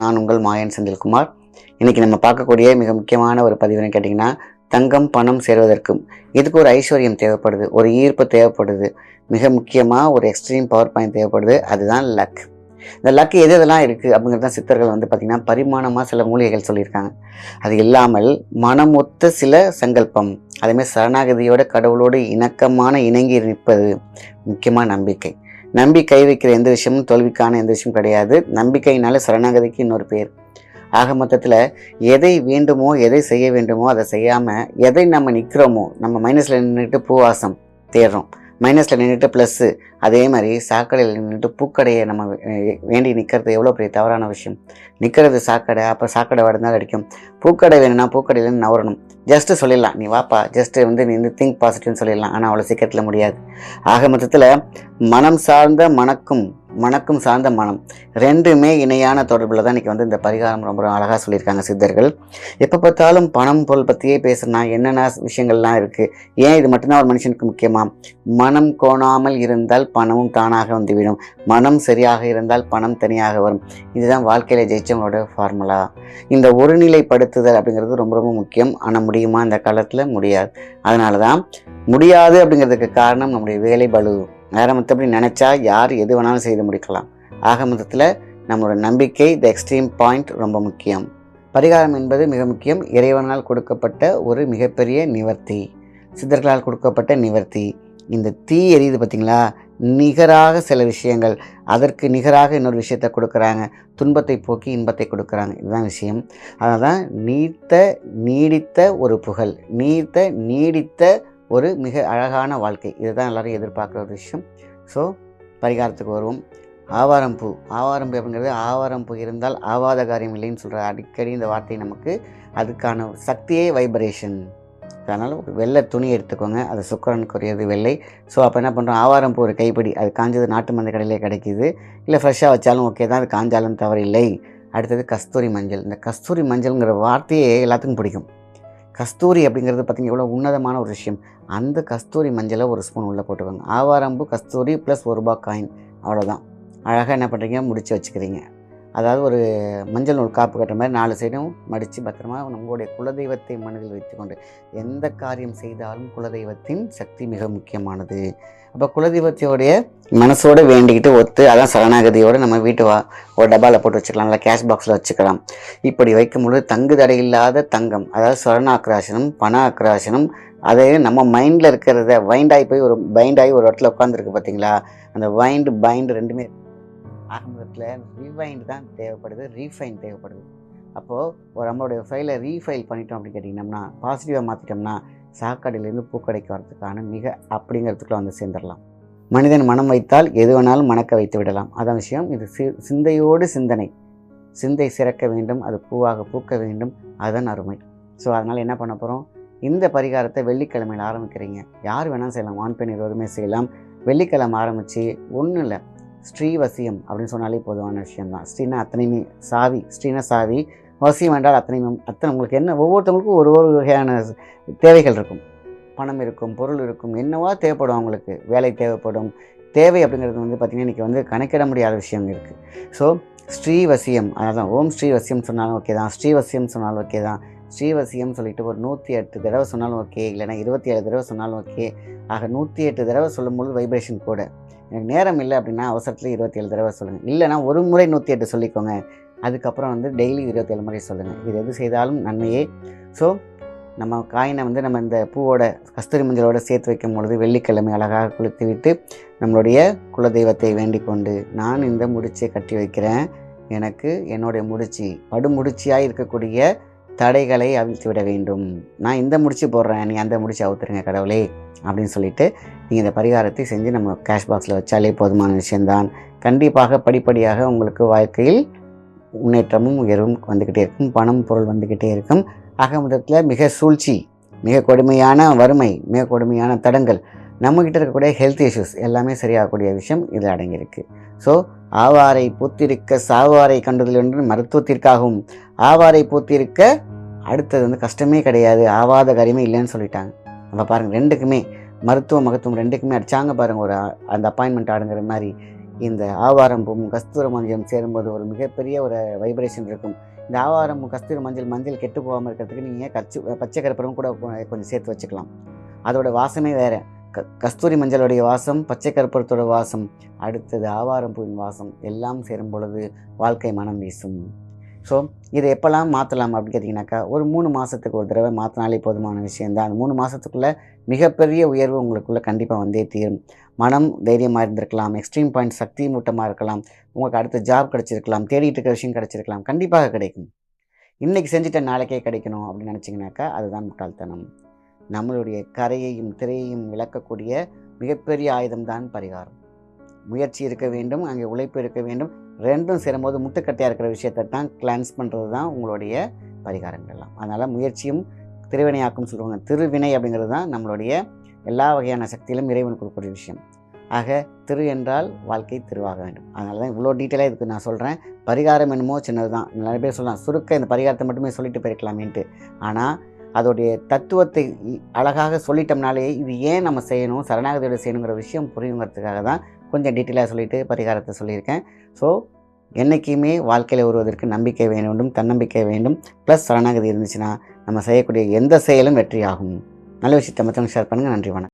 நான் உங்கள் மாயன் செந்தில்குமார். இன்னைக்கு நம்ம பார்க்கக்கூடிய மிக முக்கியமான ஒரு பதிவுன்னு கேட்டிங்கன்னா, தங்கம் பணம் சேர்வதற்கும் இதுக்கு ஒரு ஐஸ்வர்யம் தேவைப்படுது, ஒரு ஈர்ப்பு தேவைப்படுது, மிக முக்கியமாக ஒரு எக்ஸ்ட்ரீம் பவர் பாயிண்ட் தேவைப்படுது. அதுதான் லக். இந்த லக் எது எதெல்லாம் இருக்குது அப்படிங்கிறது தான் சித்தர்கள் பார்த்திங்கன்னா பரிமாணமாக சில மூலிகைகள் சொல்லியிருக்காங்க. அது இல்லாமல் மனம் ஒத்த சில சங்கல்பம், அதேமாதிரி சரணாகதியோட கடவுளோடு இணக்கமான இணங்கி நிற்பது, முக்கியமாக நம்பிக்கை. நம்பி கை வைக்கிற எந்த விஷயமும் தோல்விக்கான எந்த விஷயம் கிடையாது. நம்பிக்கையினால சரணாகதிக்கு இன்னொரு பேர். ஆக மொத்தத்தில் எதை வேண்டுமோ எதை செய்ய வேண்டுமோ அதை செய்யாமல் எதை நம்ம நிற்கிறோமோ, நம்ம மைனஸில் நின்றுட்டு பூவாசம் தேடுறோம், மைனஸில் நின்றுட்டு ப்ளஸ்ஸு, அதே மாதிரி சாக்கடையில் நின்றுட்டு பூக்கடையை நம்ம வேண்டி நிற்கிறது எவ்வளோ பெரிய தவறான விஷயம். நிற்கிறது சாக்கடை, அப்போ சாக்கடை வடந்தால் அடிக்கும். பூக்கடை வேணும்னா பூக்கடையிலேருந்து நவரணும். ஜஸ்ட்டு சொல்லிடலாம், நீ வாப்பா, ஜஸ்ட்டு நீ திங்க் பாசிட்டிவ்னு சொல்லிடலாம். ஆனால் அவ்வளோ சீக்கிரத்தில் முடியாது. ஆக மொத்தத்தில் மனம் சார்ந்த மனக்கும் சார்ந்த மனம் ரெண்டுமே இணையான தொடர்பில் தான் இன்றைக்கி இந்த பரிகாரம் ரொம்ப அழகாக சொல்லியிருக்காங்க சித்தர்கள். எப்போ பார்த்தாலும் பணம் பொருள் பற்றியே பேசுனா என்னென்ன விஷயங்கள்லாம் இருக்குது, ஏன் இது மட்டும்தான் ஒரு மனுஷனுக்கு முக்கியமாக? மனம் கோணாமல் இருந்தால் பணமும் தானாக வந்துவிடும், மனம் சரியாக இருந்தால் பணம் தனியாக வரும். இதுதான் வாழ்க்கையில் ஜெயிச்சவங்களோட ஃபார்முலா. இந்த ஒருநிலைப்படுத்துதல் அப்படிங்கிறது ரொம்ப ரொம்ப முக்கியம். ஆனால் முடியுமா இந்த காலத்தில்? முடியாது. அதனால தான் முடியாது அப்படிங்கிறதுக்கு காரணம் நம்முடைய வேலை பளு. வேற மற்றபடி நினச்சா யார் எது வேணாலும் செய்து முடிக்கலாம். ஆக மொத்தத்தில் நம்மளோட நம்பிக்கை, த எக்ஸ்ட்ரீம் பாயிண்ட் ரொம்ப முக்கியம். பரிகாரம் என்பது மிக முக்கியம். இறைவனால் கொடுக்கப்பட்ட ஒரு மிகப்பெரிய நிவர்த்தி, சித்தர்களால் கொடுக்கப்பட்ட நிவர்த்தி. இந்த தீ எரியுது பார்த்திங்களா, நிகராக சில விஷயங்கள் அதற்கு நிகராக இன்னொரு விஷயத்தை கொடுக்குறாங்க. துன்பத்தை போக்கி இன்பத்தை கொடுக்குறாங்க. இதுதான் விஷயம். அதனால தான் நீடித்த ஒரு புகழ், நீடித்த ஒரு மிக அழகான வாழ்க்கை, இதுதான் எல்லோரும் எதிர்பார்க்குற ஒரு விஷயம். ஸோ பரிகாரத்துக்கு வருவோம். ஆவாரம்பூ அப்படிங்கிறது, ஆவாரம்பூ இருந்தால் ஆவாத காரியம் இல்லைன்னு சொல்கிற அடிக்கடி இந்த வார்த்தை நமக்கு அதுக்கான சக்தியே வைப்ரேஷன். அதனால் ஒரு வெள்ளை துணி எடுத்துக்கோங்க, அது சுக்கரனுக்குரியது வெள்ளை. ஸோ அப்போ என்ன பண்ணுறோம், ஆவாரம்பூ ஒரு கைப்பிடி, அது காஞ்சது நாட்டு மருந்து கடையிலே கிடைக்கிது, இல்லை ஃப்ரெஷ்ஷாக வச்சாலும் ஓகே தான், அது காஞ்சாலும் தவறில்லை. அடுத்தது கஸ்தூரி மஞ்சள். இந்த கஸ்தூரி மஞ்சள்ங்கிற வார்த்தையே எல்லாத்துக்கும் பிடிக்கும். கஸ்தூரி அப்படிங்கிறது பார்த்திங்கன்னா எவ்வளோ உன்னதமான ஒரு விஷயம். அந்த கஸ்தூரி மஞ்சளை ஒரு ஸ்பூன் உள்ளே போட்டுக்கோங்க. ஆவாரம்பூ, கஸ்தூரி ப்ளஸ் ₹1 காயின், அவ்வளோதான். அழகாக என்ன பண்ணுறீங்க, முடித்து வச்சுக்கிறீங்க. அதாவது ஒரு மஞ்சள் நூல் காப்பு கட்டுற மாதிரி 4 சைடும் மடித்து பத்திரமா நம்மளுடைய குலதெய்வத்தை மனதில் வைத்துக்கொண்டு எந்த காரியம் செய்தாலும் குலதெய்வத்தின் சக்தி மிக முக்கியமானது. அப்போ குலதெய்வத்தையோடைய மனசோடு வேண்டிக்கிட்டு ஒத்து, அதான் சரணாகதியோடு நம்ம வீட்டு ஒரு டப்பாவில் போட்டு வச்சுக்கலாம், இல்லை கேஷ் பாக்ஸில் வச்சுக்கலாம். இப்படி வைக்கும்பொழுது தங்கு தடையில்லாத தங்கம், அதாவது ஸ்வரணாக்கிராசனம், பண ஆக்கிராசனம், அதே நம்ம மைண்டில் இருக்கிறத பைண்டாகி ஒரு இடத்துல உட்காந்துருக்கு பார்த்தீங்களா, அந்த பைண்டு ரெண்டுமே ஆரம்பத்தில் ரீவைண்ட் தான் தேவைப்படுது, ரீஃபைன் தேவைப்படுது. அப்போது ஒரு நம்மளுடைய ஃபைலை ரீஃபைல் பண்ணிட்டோம் அப்படின்னு கேட்டிங்கன்னா, பாசிட்டிவாக மாற்றிட்டோம்னா சாக்கடையிலேருந்து பூக்கடைக்கு வரதுக்கான அப்படிங்கிறதுக்குள்ள சேர்ந்துடலாம். மனிதன் மனம் வைத்தால் எது வேணாலும் மணக்க வைத்து விடலாம், அதான் விஷயம். இது சிந்தையோடு சிந்தை சிறக்க வேண்டும், அது பூவாக பூக்க வேண்டும், அதுதான் அருமை. ஸோ அதனால் என்ன பண்ண போகிறோம், இந்த பரிகாரத்தை வெள்ளிக்கிழமையில் ஆரம்பிக்கிறீங்க. யார் வேணாலும் செய்யலாம், ஆண் பெண் இருவருமே செய்யலாம். வெள்ளிக்கிழமை ஆரம்பித்து ஒன்றும் இல்லை, ஸ்ரீவசியம் அப்படின்னு சொன்னாலே பொதுவான விஷயம்தான். ஸ்ரீனா அத்தனையுமே சாவி, ஸ்ரீனா சாவி, வசியம் என்றால் அத்தனை உங்களுக்கு என்ன, ஒவ்வொருத்தவங்களுக்கும் ஒரு வகையான தேவைகள் இருக்கும். பணம் இருக்கும், பொருள் இருக்கும், என்னவா தேவைப்படும், அவங்களுக்கு வேலை தேவைப்படும். தேவை அப்படிங்கிறது பார்த்திங்கன்னா இன்றைக்கி கணக்கிட முடியாத விஷயம் இருக்குது. ஸோ ஸ்ரீவசியம், அதான் ஓம் ஸ்ரீவசியம் சொன்னாலும் ஓகே தான், ஸ்ரீவசியம் சொன்னாலும் ஓகே தான். ஸ்ரீவசியம் சொல்லிட்டு ஒரு 108 தடவை சொன்னாலும் ஓகே, இல்லைனா 27 தடவை சொன்னாலும் ஓகே. ஆக 108 தடவை சொல்லும்போது வைப்ரேஷன் கூட. எனக்கு நேரம் இல்லை அப்படின்னா அவசரத்தில் 27 தடவை சொல்லுங்கள், இல்லைனா ஒரு முறை 108 சொல்லிக்கோங்க. அதுக்கப்புறம் டெய்லி 27 முறை சொல்லுங்கள். இது எது செய்தாலும் நன்மையே. ஸோ நம்ம காயினை நம்ம இந்த பூவோட கஸ்தூரி மஞ்சளோடு சேர்த்து வைக்கும் பொழுது வெள்ளிக்கிழமை அழகாக குளித்து விட்டு நம்மளுடைய குலதெய்வத்தை வேண்டிக் கொண்டு, நான் இந்த முடிச்சை கட்டி வைக்கிறேன், எனக்கு என்னுடைய முடிச்சு படுமுடிச்சியாக இருக்கக்கூடிய தடைகளை அவிழ்த்து விட வேண்டும், நான் இந்த முடிச்சு போடுறேன், நீ அந்த முடிச்சு அவுத்துருங்க கடவுளே அப்படின்னு சொல்லிவிட்டு நீங்கள் இந்த பரிகாரத்தை செஞ்சு நம்ம கேஷ் பாக்ஸில் வச்சாலே போதுமான விஷயந்தான். கண்டிப்பாக படிப்படியாக உங்களுக்கு வாழ்க்கையில் முன்னேற்றமும் உயர்வும் வந்துக்கிட்டே இருக்கும், பணம் பொருள் வந்துக்கிட்டே இருக்கும். ஆக மொத்தத்தில் மிக சூழ்ச்சி, மிக கொடுமையான வறுமை, மிக கொடுமையான தடங்கள், நம்மக்கிட்ட இருக்கக்கூடிய ஹெல்த் இஷ்யூஸ் எல்லாமே சரியாகக்கூடிய விஷயம் இதில் அடங்கியிருக்கு. ஸோ ஆவாரை பூத்திருக்க சாவாரை கண்டதில் என்று மருத்துவத்திற்காகவும், ஆவாரை பூத்திருக்க அடுத்தது கஷ்டமே கிடையாது, ஆவாத காரியமே இல்லைன்னு சொல்லிட்டாங்க. நம்ம பாருங்கள், ரெண்டுக்குமே மருத்துவம் ரெண்டுக்குமே அடித்தாங்க பாருங்கள், ஒரு அந்த அப்பாயின்மெண்ட் ஆடுங்கிற மாதிரி. இந்த ஆவாரம்பூவும் கஸ்தூரி மஞ்சளும் சேரும்போது ஒரு மிகப்பெரிய ஒரு வைப்ரேஷன் இருக்கும். இந்த ஆவாரம்பூ கஸ்தூரி மஞ்சள் கெட்டு போகாமல் இருக்கிறதுக்கு நீங்கள் பச்சை கற்பூரம் கூட கொஞ்சம் சேர்த்து வச்சுக்கலாம். அதோட வாசமே வேறு. கஸ்தூரி மஞ்சளுடைய வாசம், பச்சை கற்பூரத்தோட வாசம், அடுத்தது ஆவாரம்பூவின் வாசம் எல்லாம் சேரும் பொழுது வாழ்க்கை மனம் வீசும். ஸோ இதை எப்போல்லாம் மாற்றலாம் அப்படின்னு கேட்டிங்கனாக்கா, ஒரு 3 மாதத்துக்கு ஒரு தடவை மாற்றினாலே போதுமான விஷயந்தான். அந்த 3 மாதத்துக்குள்ளே மிகப்பெரிய உயர்வு உங்களுக்குள்ளே கண்டிப்பாக வந்தே தீரும். மனம் தைரியமாக இருந்திருக்கலாம், எக்ஸ்ட்ரீம் பாயிண்ட் சக்தி மூட்டமாக இருக்கலாம், உங்களுக்கு அடுத்த ஜாப் கிடச்சிருக்கலாம், தேடிட்டு இருக்கிற விஷயம் கிடச்சிருக்கலாம், கண்டிப்பாக கிடைக்கும். இன்றைக்கி செஞ்சுட்ட நாளைக்கே கிடைக்கணும் அப்படின்னு நினச்சிங்கனாக்கா அதுதான் முட்டாள்தனம். நம்மளுடைய கரையையும் திரையையும் விளக்கக்கூடிய மிகப்பெரிய ஆயுதம்தான் பரிகாரம். முயற்சி இருக்க வேண்டும், அங்கே உழைப்பு இருக்க வேண்டும். ரெண்டும் சேரும்போது முட்டுக்கட்டையாக இருக்கிற விஷயத்தை தான் கிளான்ஸ் பண்ணுறது தான் உங்களுடைய பரிகாரங்கள்லாம். அதனால் முயற்சியும் திருவினையாக்கும் சொல்லுவாங்க. திருவினை அப்படிங்கிறது தான் நம்மளுடைய எல்லா வகையான சக்தியிலும் இறைவன் கொடுக்கக்கூடிய விஷயம். ஆக திரு என்றால் வாழ்க்கை திருவாக வேண்டும். அதனால தான் இவ்வளோ டீட்டெயிலாக இதுக்கு நான் சொல்கிறேன். பரிகாரம் என்னமோ சின்னது தான். நிறைய பேர் சொல்லலாம் சுருக்க இந்த பரிகாரத்தை மட்டுமே சொல்லிட்டு போயிருக்கலாமேன்ட்டு. ஆனால் அதோடைய தத்துவத்தை அழகாக சொல்லிட்டோம்னாலே இது ஏன் நம்ம செய்யணும், சரணாகதியோட செய்யணுங்கிற விஷயம் புரியுங்கிறதுக்காக தான் கொஞ்சம் டீட்டெயிலாக சொல்லிவிட்டு பரிகாரத்தை சொல்லியிருக்கேன். ஸோ என்றைக்குமே வாழ்க்கையில் வருவதற்கு நம்பிக்கை வேண்டும், தன்னம்பிக்கை வேண்டும், ப்ளஸ் சரணாகதி இருந்துச்சுன்னா நம்ம செய்யக்கூடிய எந்த செயலும் வெற்றியாகும். நல்ல விஷயத்தை மற்றவங்க ஷேர் பண்ணுங்கள். நன்றி, வணக்கம்.